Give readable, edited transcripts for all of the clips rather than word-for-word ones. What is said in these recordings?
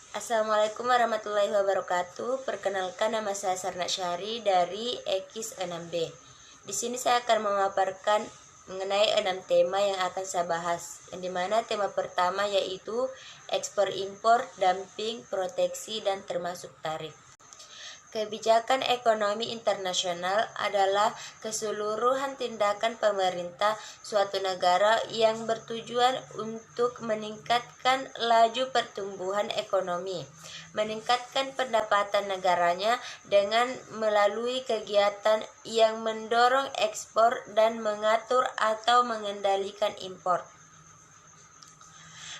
Assalamualaikum warahmatullahi wabarakatuh. Perkenalkan, nama saya Sarna Syahri dari Ekis 6B. Di sini saya akan memaparkan mengenai 6 tema yang akan saya bahas. Yang dimana tema pertama yaitu ekspor impor, dumping, proteksi, dan termasuk tarif. Kebijakan ekonomi internasional adalah keseluruhan tindakan pemerintah suatu negara yang bertujuan untuk meningkatkan laju pertumbuhan ekonomi, meningkatkan pendapatan negaranya dengan melalui kegiatan yang mendorong ekspor dan mengatur atau mengendalikan impor.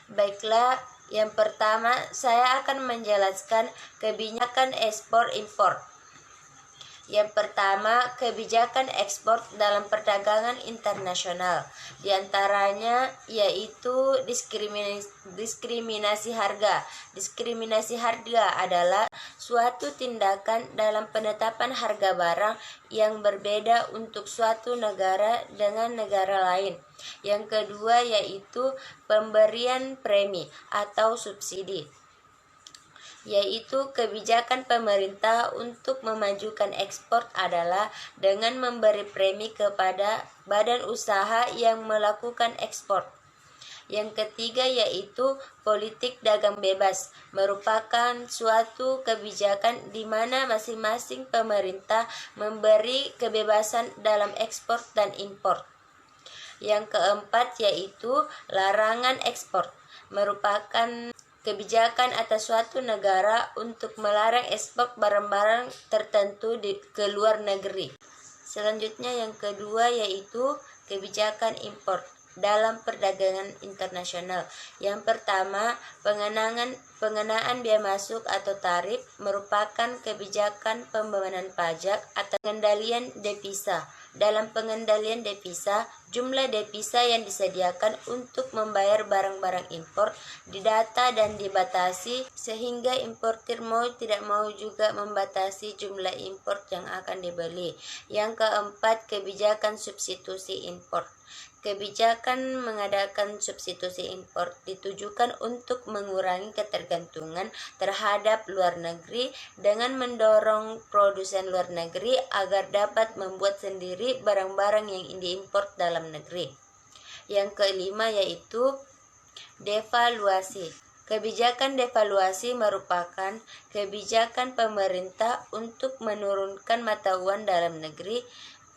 Baiklah, yang pertama saya akan menjelaskan kebijakan ekspor-impor. Yang pertama, kebijakan ekspor dalam perdagangan internasional. Di antaranya yaitu diskriminasi harga. Diskriminasi harga adalah suatu tindakan dalam penetapan harga barang yang berbeda untuk suatu negara dengan negara lain. Yang kedua yaitu pemberian premi atau subsidi, yaitu kebijakan pemerintah untuk memajukan ekspor adalah dengan memberi premi kepada badan usaha yang melakukan ekspor. Yang ketiga yaitu politik dagang bebas, merupakan suatu kebijakan di mana masing-masing pemerintah memberi kebebasan dalam ekspor dan impor. Yang keempat yaitu larangan ekspor, merupakan kebijakan atas suatu negara untuk melarang ekspor barang-barang tertentu ke luar negeri. Selanjutnya yang kedua yaitu kebijakan impor dalam perdagangan internasional. Yang pertama, pengenaan biaya masuk atau tarif merupakan kebijakan pembebanan pajak atau pengendalian devisa. Dalam pengendalian devisa, jumlah devisa yang disediakan untuk membayar barang-barang impor didata dan dibatasi sehingga importir mau tidak mau juga membatasi jumlah impor yang akan dibeli. Yang keempat, kebijakan substitusi impor. Kebijakan mengadakan substitusi impor ditujukan untuk mengurangi ketergantungan terhadap luar negeri dengan mendorong produsen luar negeri agar dapat membuat sendiri barang-barang yang diimpor dalam negeri. Yang kelima yaitu devaluasi. Kebijakan devaluasi merupakan kebijakan pemerintah untuk menurunkan mata uang dalam negeri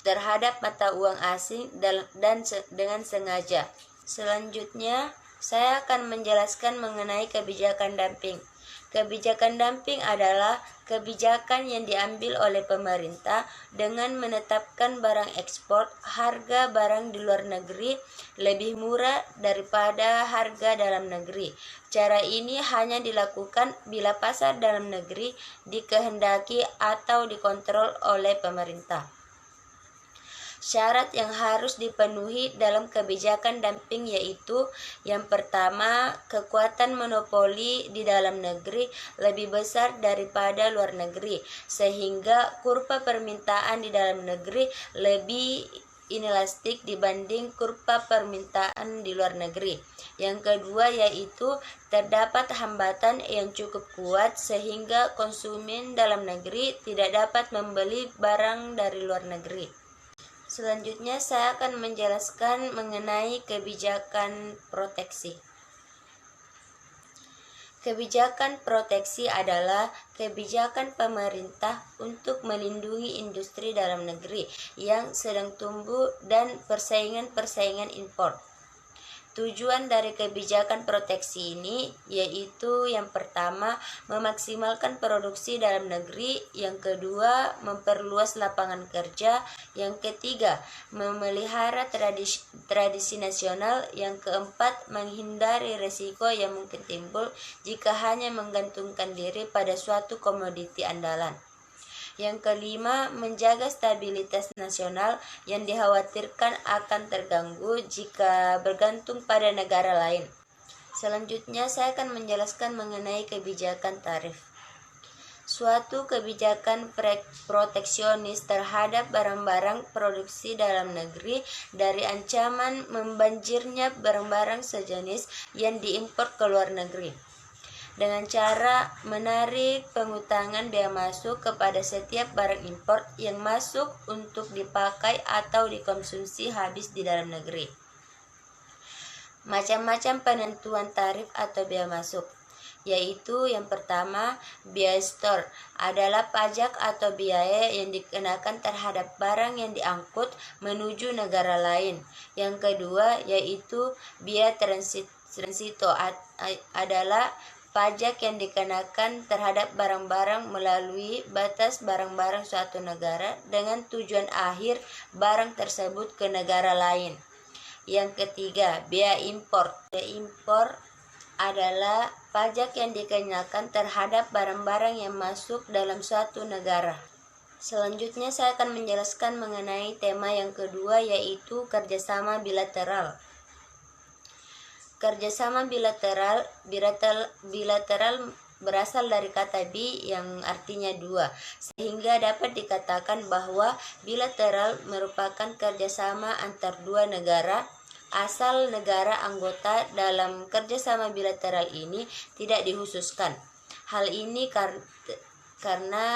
terhadap mata uang asing dan dengan sengaja. Selanjutnya, saya akan menjelaskan mengenai kebijakan dumping. Kebijakan dumping adalah kebijakan yang diambil oleh pemerintah dengan menetapkan barang ekspor harga barang di luar negeri lebih murah daripada harga dalam negeri. Cara ini hanya dilakukan bila pasar dalam negeri dikehendaki atau dikontrol oleh pemerintah. Syarat yang harus dipenuhi dalam kebijakan dumping yaitu yang pertama, kekuatan monopoli di dalam negeri lebih besar daripada luar negeri sehingga kurva permintaan di dalam negeri lebih inelastik dibanding kurva permintaan di luar negeri. Yang kedua yaitu terdapat hambatan yang cukup kuat sehingga konsumen dalam negeri tidak dapat membeli barang dari luar negeri. Selanjutnya saya akan menjelaskan mengenai kebijakan proteksi. Kebijakan proteksi adalah kebijakan pemerintah untuk melindungi industri dalam negeri yang sedang tumbuh dan persaingan impor. Tujuan dari kebijakan proteksi ini yaitu yang pertama, memaksimalkan produksi dalam negeri, yang kedua, memperluas lapangan kerja, yang ketiga, memelihara tradisi nasional, yang keempat, menghindari risiko yang mungkin timbul jika hanya menggantungkan diri pada suatu komoditi andalan. Yang kelima, menjaga stabilitas nasional yang dikhawatirkan akan terganggu jika bergantung pada negara lain. Selanjutnya, saya akan menjelaskan mengenai kebijakan tarif. Suatu kebijakan proteksionis terhadap barang-barang produksi dalam negeri dari ancaman membanjirnya barang-barang sejenis yang diimpor ke luar negeri. dengan cara menarik pengutangan bea masuk kepada setiap barang impor yang masuk untuk dipakai atau dikonsumsi habis di dalam negeri. Macam-macam penentuan tarif atau bea masuk, yaitu yang pertama, biaya store adalah pajak atau biaya yang dikenakan terhadap barang yang diangkut menuju negara lain. Yang kedua, yaitu biaya transito adalah pajak yang dikenakan terhadap barang-barang melalui batas barang-barang suatu negara dengan tujuan akhir barang tersebut ke negara lain. Yang ketiga, biaya impor. Biaya impor adalah pajak yang dikenakan terhadap barang-barang yang masuk dalam suatu negara. Selanjutnya saya akan menjelaskan mengenai tema yang kedua, yaitu kerjasama bilateral. Kerjasama bilateral berasal dari kata bi yang artinya dua, sehingga dapat dikatakan bahwa bilateral merupakan kerjasama antar dua negara. Asal negara anggota dalam kerjasama bilateral ini tidak dikhususkan. Hal ini karena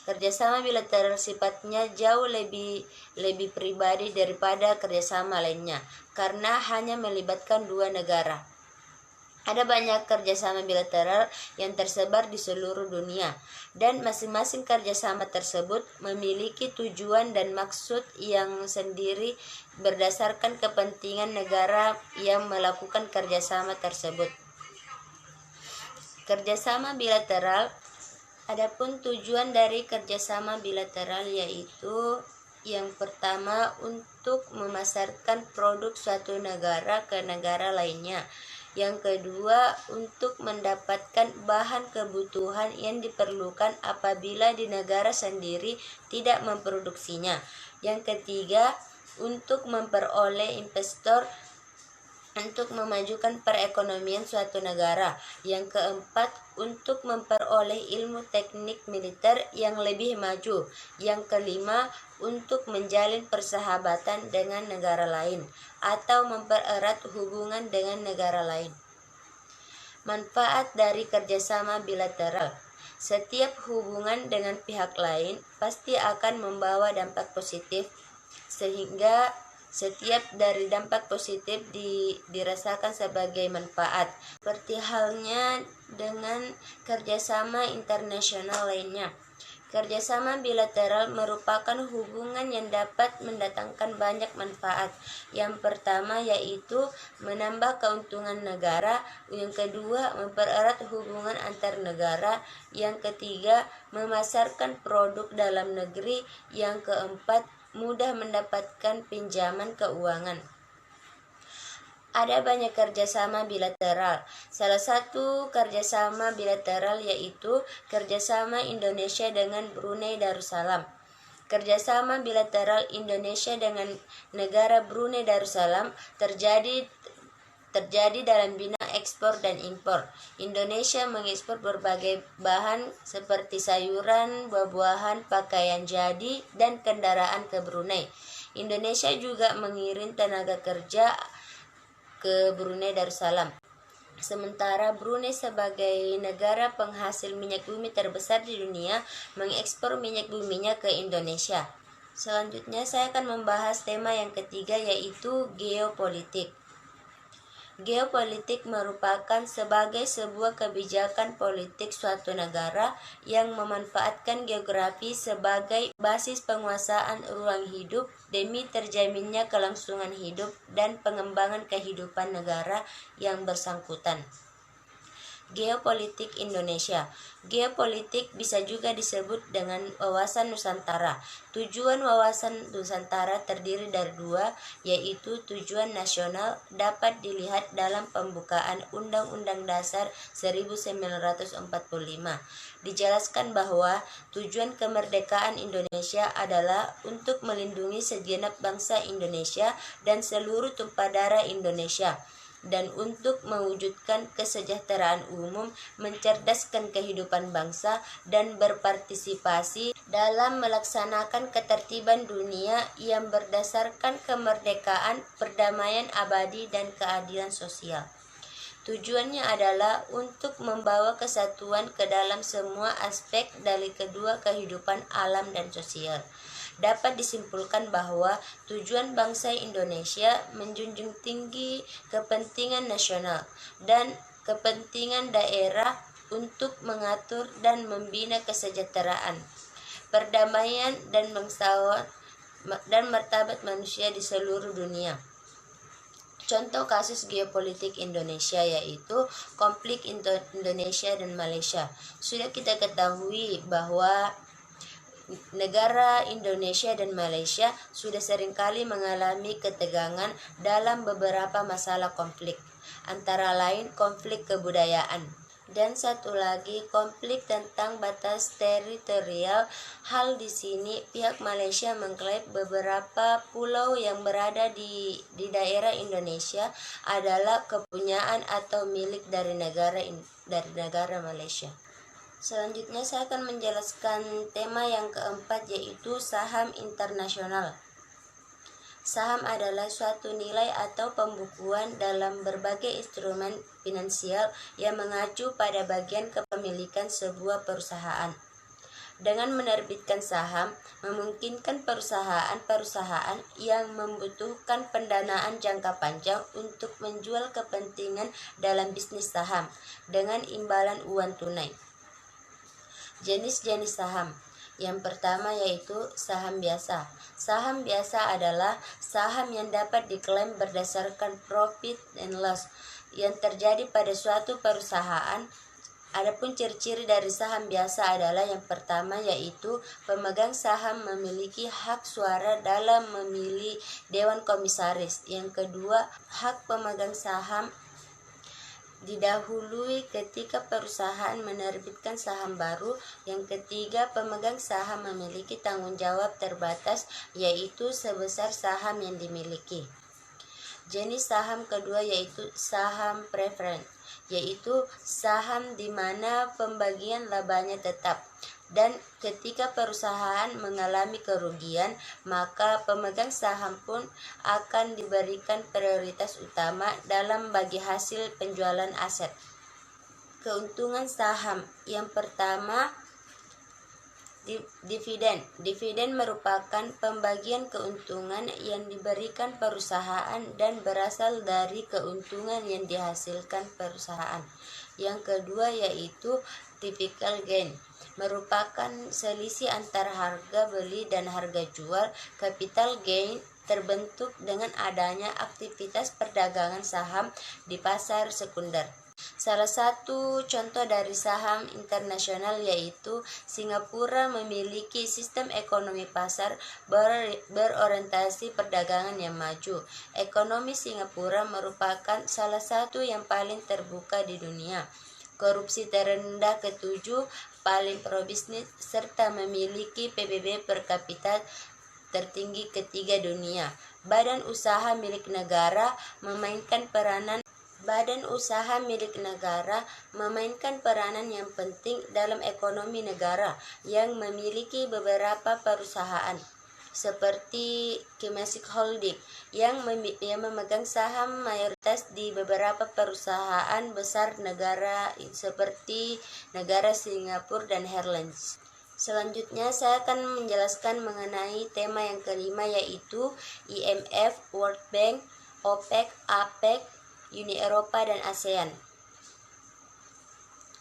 kerjasama bilateral sifatnya jauh lebih pribadi daripada kerjasama lainnya, karena hanya melibatkan dua negara. Ada banyak kerjasama bilateral yang tersebar di seluruh dunia, dan masing-masing kerjasama tersebut memiliki tujuan dan maksud yang sendiri berdasarkan kepentingan negara yang melakukan kerjasama tersebut. Kerjasama bilateral. Adapun tujuan dari kerjasama bilateral yaitu yang pertama, untuk memasarkan produk suatu negara ke negara lainnya. Yang kedua, untuk mendapatkan bahan kebutuhan yang diperlukan apabila di negara sendiri tidak memproduksinya. Yang ketiga, untuk memperoleh investor untuk memajukan perekonomian suatu negara. Yang keempat, untuk memperoleh ilmu teknik militer yang lebih maju. Yang kelima, untuk menjalin persahabatan dengan negara lain atau mempererat hubungan dengan negara lain. Manfaat dari kerjasama bilateral. Setiap hubungan dengan pihak lain pasti akan membawa dampak positif, sehingga setiap dari dampak positif dirasakan sebagai manfaat. Seperti halnya dengan kerjasama internasional lainnya. Kerjasama bilateral merupakan hubungan yang dapat mendatangkan banyak manfaat. Yang pertama yaitu menambah keuntungan negara, yang kedua mempererat hubungan antar negara, yang ketiga memasarkan produk dalam negeri, yang keempat mudah mendapatkan pinjaman keuangan. Ada banyak kerjasama bilateral. Salah satu kerjasama bilateral yaitu kerjasama Indonesia dengan Brunei Darussalam. Kerjasama bilateral Indonesia dengan negara Brunei Darussalam terjadi dalam bidang ekspor dan impor. Indonesia mengekspor berbagai bahan seperti sayuran, buah-buahan, pakaian jadi, dan kendaraan ke Brunei. Indonesia juga mengirim tenaga kerja ke Brunei Darussalam. Sementara Brunei sebagai negara penghasil minyak bumi terbesar di dunia mengekspor minyak buminya ke Indonesia. Selanjutnya saya akan membahas tema yang ketiga yaitu geopolitik. Geopolitik merupakan sebagai sebuah kebijakan politik suatu negara yang memanfaatkan geografi sebagai basis penguasaan ruang hidup demi terjaminnya kelangsungan hidup dan pengembangan kehidupan negara yang bersangkutan. Geopolitik Indonesia. Geopolitik bisa juga disebut dengan wawasan Nusantara. Tujuan wawasan Nusantara terdiri dari dua, yaitu tujuan nasional dapat dilihat dalam pembukaan Undang-Undang Dasar 1945. Dijelaskan bahwa tujuan kemerdekaan Indonesia adalah untuk melindungi segenap bangsa Indonesia dan seluruh tumpah darah Indonesia, dan untuk mewujudkan kesejahteraan umum, mencerdaskan kehidupan bangsa, dan berpartisipasi dalam melaksanakan ketertiban dunia yang berdasarkan kemerdekaan, perdamaian abadi, dan keadilan sosial. Tujuannya adalah untuk membawa kesatuan ke dalam semua aspek dari kedua kehidupan alam dan sosial. Dapat disimpulkan bahwa tujuan bangsa Indonesia menjunjung tinggi kepentingan nasional dan kepentingan daerah untuk mengatur dan membina kesejahteraan, perdamaian dan bangsawan dan martabat manusia di seluruh dunia. Contoh kasus geopolitik Indonesia yaitu konflik Indonesia dan Malaysia. Sudah kita ketahui bahwa negara Indonesia dan Malaysia sudah seringkali mengalami ketegangan dalam beberapa masalah konflik, antara lain konflik kebudayaan. Dan satu lagi, konflik tentang batas teritorial. Hal di sini pihak Malaysia mengklaim beberapa pulau yang berada di daerah Indonesia adalah kepunyaan atau milik dari negara Malaysia. Selanjutnya saya akan menjelaskan tema yang keempat, yaitu saham internasional. Saham adalah suatu nilai atau pembukuan dalam berbagai instrumen finansial yang mengacu pada bagian kepemilikan sebuah perusahaan. Dengan menerbitkan saham, memungkinkan perusahaan-perusahaan yang membutuhkan pendanaan jangka panjang untuk menjual kepentingan dalam bisnis saham dengan imbalan uang tunai. Jenis-jenis saham. Yang pertama yaitu saham biasa. Saham biasa adalah saham yang dapat diklaim berdasarkan profit and loss yang terjadi pada suatu perusahaan. Adapun ciri-ciri dari saham biasa adalah yang pertama yaitu pemegang saham memiliki hak suara dalam memilih dewan komisaris. Yang kedua, hak pemegang saham didahului ketika perusahaan menerbitkan saham baru. Yang ketiga, pemegang saham memiliki tanggung jawab terbatas, yaitu sebesar saham yang dimiliki. Jenis saham kedua yaitu saham preferred, yaitu saham di mana pembagian labanya tetap. Dan ketika perusahaan mengalami kerugian, maka pemegang saham pun akan diberikan prioritas utama dalam bagi hasil penjualan aset. Keuntungan saham. Yang pertama, dividen. Dividen merupakan pembagian keuntungan yang diberikan perusahaan dan berasal dari keuntungan yang dihasilkan perusahaan. Yang kedua yaitu typical gain, merupakan selisih antara harga beli dan harga jual. Capital gain terbentuk dengan adanya aktivitas perdagangan saham di pasar sekunder. Salah satu contoh dari saham internasional yaitu Singapura memiliki sistem ekonomi pasar berorientasi perdagangan yang maju. Ekonomi Singapura merupakan salah satu yang paling terbuka di dunia. Korupsi terendah ketujuh, paling pro-bisnis, serta memiliki PBB per kapita tertinggi ketiga dunia. Badan usaha milik negara memainkan peranan yang penting dalam ekonomi negara yang memiliki beberapa perusahaan seperti Temasek Holding yang memegang saham mayoritas di beberapa perusahaan besar negara seperti negara Singapura dan Airlines. Selanjutnya saya akan menjelaskan mengenai tema yang kelima yaitu IMF, World Bank, OPEC, APEC, Uni Eropa dan ASEAN.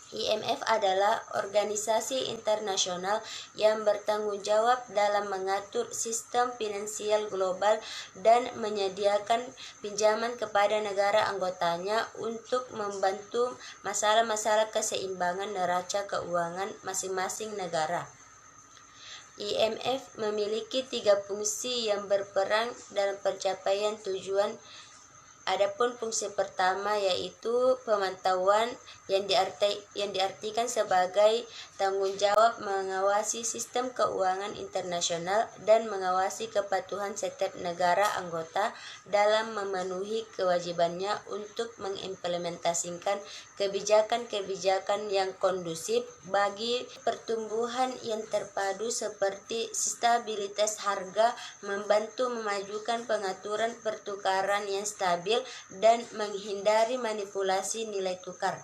IMF adalah organisasi internasional yang bertanggung jawab dalam mengatur sistem finansial global dan menyediakan pinjaman kepada negara anggotanya untuk membantu masalah-masalah keseimbangan neraca keuangan masing-masing negara. IMF memiliki 3 fungsi yang berperan dalam pencapaian tujuan. Adapun fungsi pertama yaitu pemantauan yang diartikan sebagai tanggung jawab mengawasi sistem keuangan internasional dan mengawasi kepatuhan setiap negara anggota dalam memenuhi kewajibannya untuk mengimplementasikan kebijakan-kebijakan yang kondusif bagi pertumbuhan yang terpadu seperti stabilitas harga, membantu memajukan pengaturan pertukaran yang stabil, stabil dan menghindari manipulasi nilai tukar,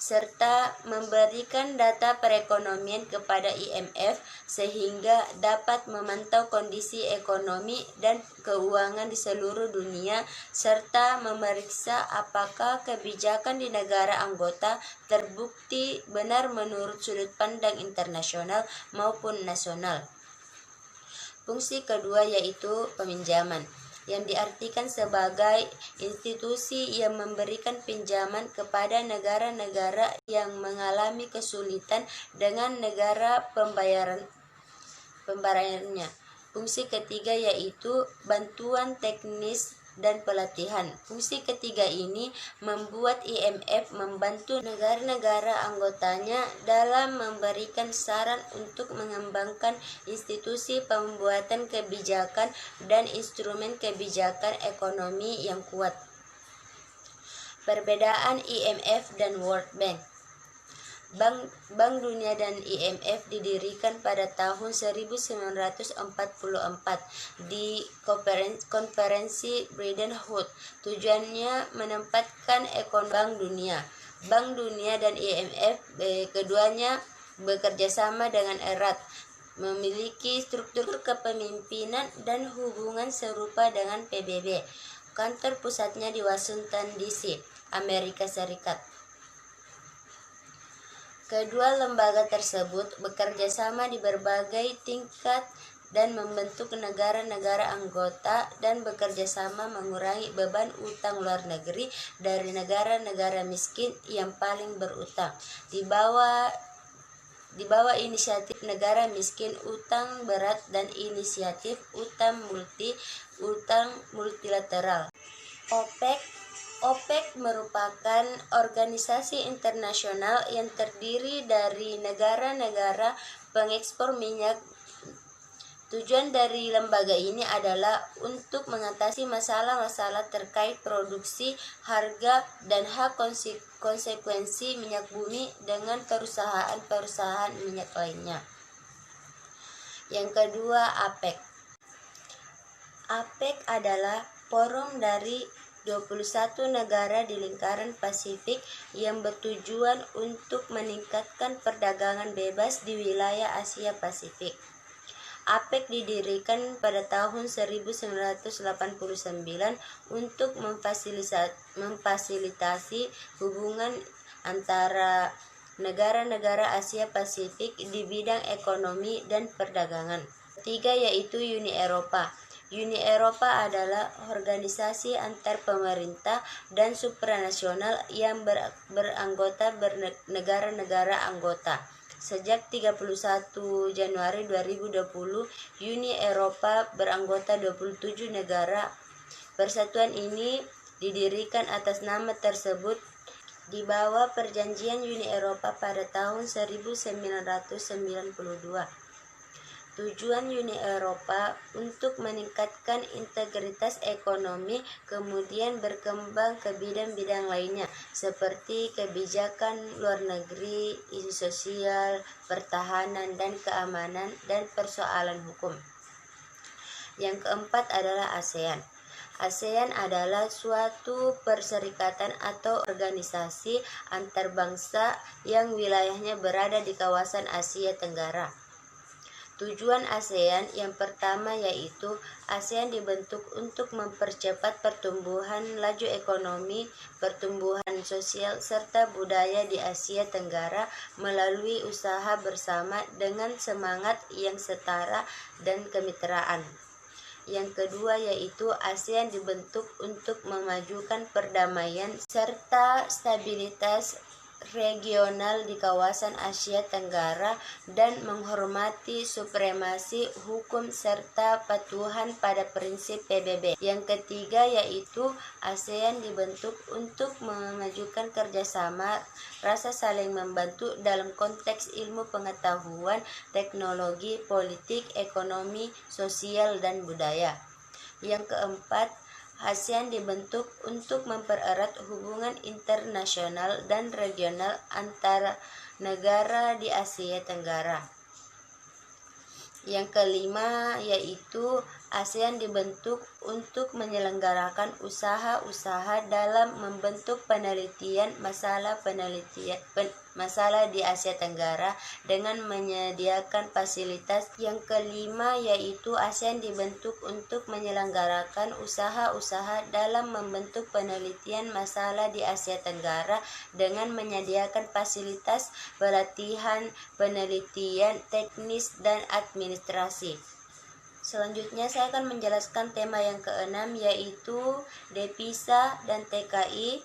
serta memberikan data perekonomian kepada IMF sehingga dapat memantau kondisi ekonomi dan keuangan di seluruh dunia, serta memeriksa apakah kebijakan di negara anggota terbukti benar menurut sudut pandang internasional maupun nasional. Fungsi kedua yaitu peminjaman, yang diartikan sebagai institusi yang memberikan pinjaman kepada negara-negara yang mengalami kesulitan dengan negara pembayarannya. Fungsi ketiga yaitu bantuan teknis dan pelatihan. Fungsi ketiga ini membuat IMF membantu negara-negara anggotanya dalam memberikan saran untuk mengembangkan institusi pembuatan kebijakan dan instrumen kebijakan ekonomi yang kuat. Perbedaan IMF dan World Bank. Bank Dunia dan IMF didirikan pada tahun 1944 di konferensi Bretton Woods. Tujuannya menempatkan ekonomi Bank Dunia. Bank Dunia dan IMF keduanya bekerja sama dengan erat, memiliki struktur kepemimpinan dan hubungan serupa dengan PBB. Kantor pusatnya di Washington DC, Amerika Serikat. Kedua lembaga tersebut bekerja sama di berbagai tingkat dan membentuk negara-negara anggota dan bekerja sama mengurangi beban utang luar negeri dari negara-negara miskin yang paling berutang. Di bawah inisiatif negara miskin utang berat dan inisiatif utang multilateral. OPEC merupakan organisasi internasional yang terdiri dari negara-negara pengekspor minyak. Tujuan dari lembaga ini adalah untuk mengatasi masalah-masalah terkait produksi, harga, dan hak konsekuensi minyak bumi dengan perusahaan-perusahaan minyak lainnya. Yang kedua, APEC. APEC adalah forum dari 21 negara di lingkaran Pasifik yang bertujuan untuk meningkatkan perdagangan bebas di wilayah Asia Pasifik. APEC didirikan pada tahun 1989 untuk memfasilitasi hubungan antara negara-negara Asia Pasifik di bidang ekonomi dan perdagangan. Ketiga yaitu Uni Eropa. Uni Eropa adalah organisasi antar pemerintah dan supranasional yang beranggota negara-negara anggota. Sejak 31 Januari 2020, Uni Eropa beranggota 27 negara. Persatuan ini didirikan atas nama tersebut di bawah Perjanjian Uni Eropa pada tahun 1992. Tujuan Uni Eropa untuk meningkatkan integritas ekonomi, kemudian berkembang ke bidang-bidang lainnya seperti kebijakan luar negeri, isu sosial, pertahanan dan keamanan, dan persoalan hukum. Yang keempat adalah ASEAN. ASEAN adalah suatu perserikatan atau organisasi antarbangsa yang wilayahnya berada di kawasan Asia Tenggara. Tujuan ASEAN yang pertama yaitu ASEAN dibentuk untuk mempercepat pertumbuhan laju ekonomi, pertumbuhan sosial, serta budaya di Asia Tenggara melalui usaha bersama dengan semangat yang setara dan kemitraan. Yang kedua yaitu ASEAN dibentuk untuk memajukan perdamaian serta stabilitas regional di kawasan Asia Tenggara dan menghormati supremasi hukum serta patuhan pada prinsip PBB. Yang ketiga yaitu ASEAN dibentuk untuk memajukan kerjasama, rasa saling membantu dalam konteks ilmu pengetahuan, teknologi, politik, ekonomi, sosial, dan budaya. Yang keempat, ASEAN dibentuk untuk mempererat hubungan internasional dan regional antara negara di Asia Tenggara. Yang kelima yaitu ASEAN dibentuk untuk menyelenggarakan usaha-usaha dalam membentuk masalah di Asia Tenggara dengan menyediakan fasilitas. Yang kelima yaitu ASEAN dibentuk untuk menyelenggarakan usaha-usaha dalam membentuk penelitian masalah di Asia Tenggara dengan menyediakan fasilitas pelatihan, penelitian, teknis, dan administrasi. Selanjutnya saya akan menjelaskan tema yang keenam yaitu Devisa dan TKI,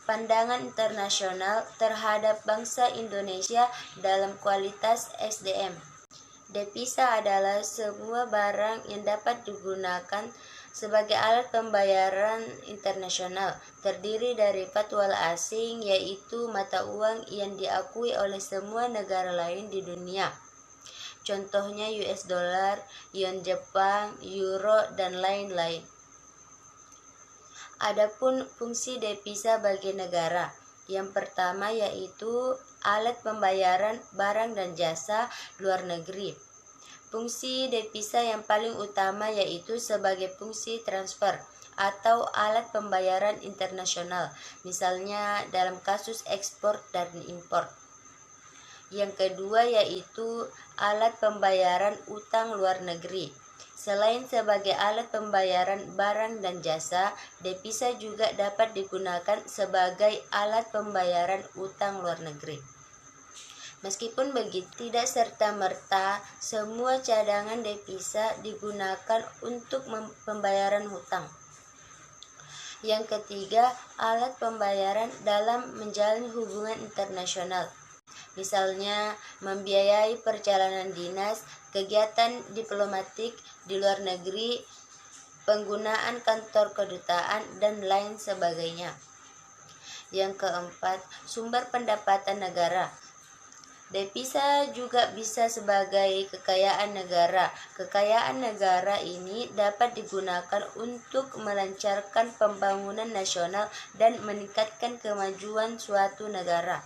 pandangan internasional terhadap bangsa Indonesia dalam kualitas SDM. Devisa adalah semua barang yang dapat digunakan sebagai alat pembayaran internasional, terdiri dari fatwal asing yaitu mata uang yang diakui oleh semua negara lain di dunia. Contohnya US dollar, yen Jepang, euro, dan lain-lain. Adapun fungsi devisa bagi negara, yang pertama yaitu alat pembayaran barang dan jasa luar negeri. Fungsi devisa yang paling utama yaitu sebagai fungsi transfer atau alat pembayaran internasional, misalnya dalam kasus ekspor dan impor. Yang kedua yaitu alat pembayaran utang luar negeri. Selain sebagai alat pembayaran barang dan jasa, devisa juga dapat digunakan sebagai alat pembayaran utang luar negeri. Meskipun begitu, tidak serta-merta semua cadangan devisa digunakan untuk pembayaran hutang. Yang ketiga, alat pembayaran dalam menjalin hubungan internasional. Misalnya, membiayai perjalanan dinas, kegiatan diplomatik di luar negeri, penggunaan kantor kedutaan, dan lain sebagainya. Yang keempat, sumber pendapatan negara. Devisa juga bisa sebagai kekayaan negara. Kekayaan negara ini dapat digunakan untuk melancarkan pembangunan nasional dan meningkatkan kemajuan suatu negara.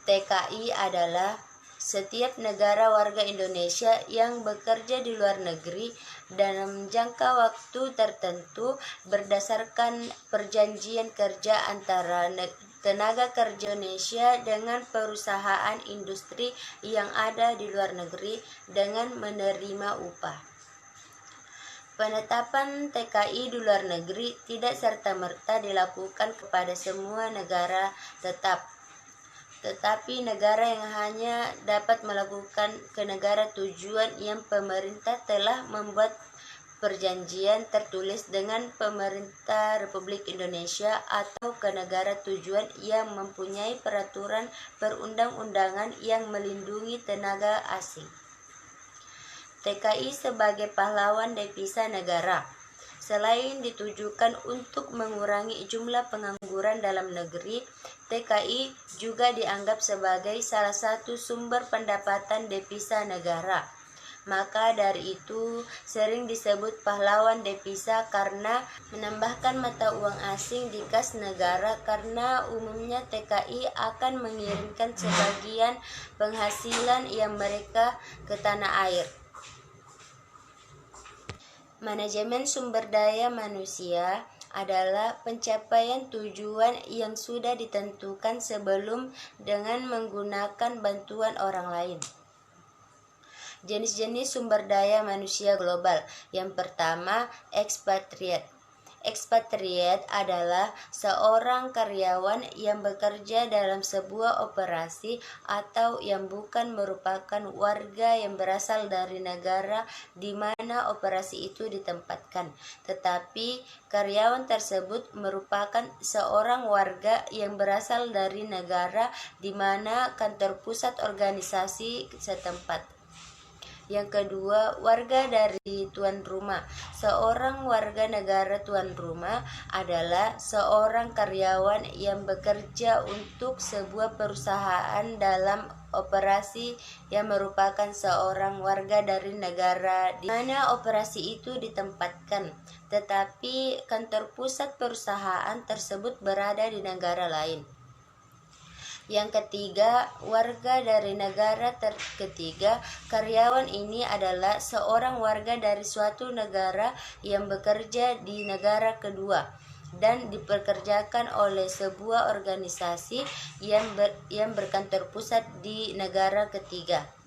TKI adalah setiap negara warga Indonesia yang bekerja di luar negeri dalam jangka waktu tertentu berdasarkan perjanjian kerja antara tenaga kerja Indonesia dengan perusahaan industri yang ada di luar negeri dengan menerima upah. Penetapan TKI di luar negeri tidak serta-merta dilakukan kepada semua negara tetapi negara yang hanya dapat melakukan ke negara tujuan yang pemerintah telah membuat perjanjian tertulis dengan pemerintah Republik Indonesia atau ke negara tujuan yang mempunyai peraturan perundang-undangan yang melindungi tenaga asing. TKI sebagai pahlawan devisa negara. Selain ditujukan untuk mengurangi jumlah pengangguran dalam negeri, TKI juga dianggap sebagai salah satu sumber pendapatan devisa negara. Maka dari itu sering disebut pahlawan devisa karena menambahkan mata uang asing di kas negara, karena umumnya TKI akan mengirimkan sebagian penghasilan yang mereka ke tanah air. Manajemen sumber daya manusia adalah pencapaian tujuan yang sudah ditentukan sebelum dengan menggunakan bantuan orang lain. Jenis-jenis sumber daya manusia global. Yang pertama, ekspatriat. Ekspatriat adalah seorang karyawan yang bekerja dalam sebuah operasi atau yang bukan merupakan warga yang berasal dari negara di mana operasi itu ditempatkan, tetapi karyawan tersebut merupakan seorang warga yang berasal dari negara di mana kantor pusat organisasi setempat. Yang kedua, warga dari tuan rumah. Seorang warga negara tuan rumah adalah seorang karyawan yang bekerja untuk sebuah perusahaan dalam operasi yang merupakan seorang warga dari negara di mana operasi itu ditempatkan, tetapi kantor pusat perusahaan tersebut berada di negara lain. Yang ketiga, warga dari negara ketiga. Karyawan ini adalah seorang warga dari suatu negara yang bekerja di negara kedua dan dipekerjakan oleh sebuah organisasi yang berkantor pusat di negara ketiga.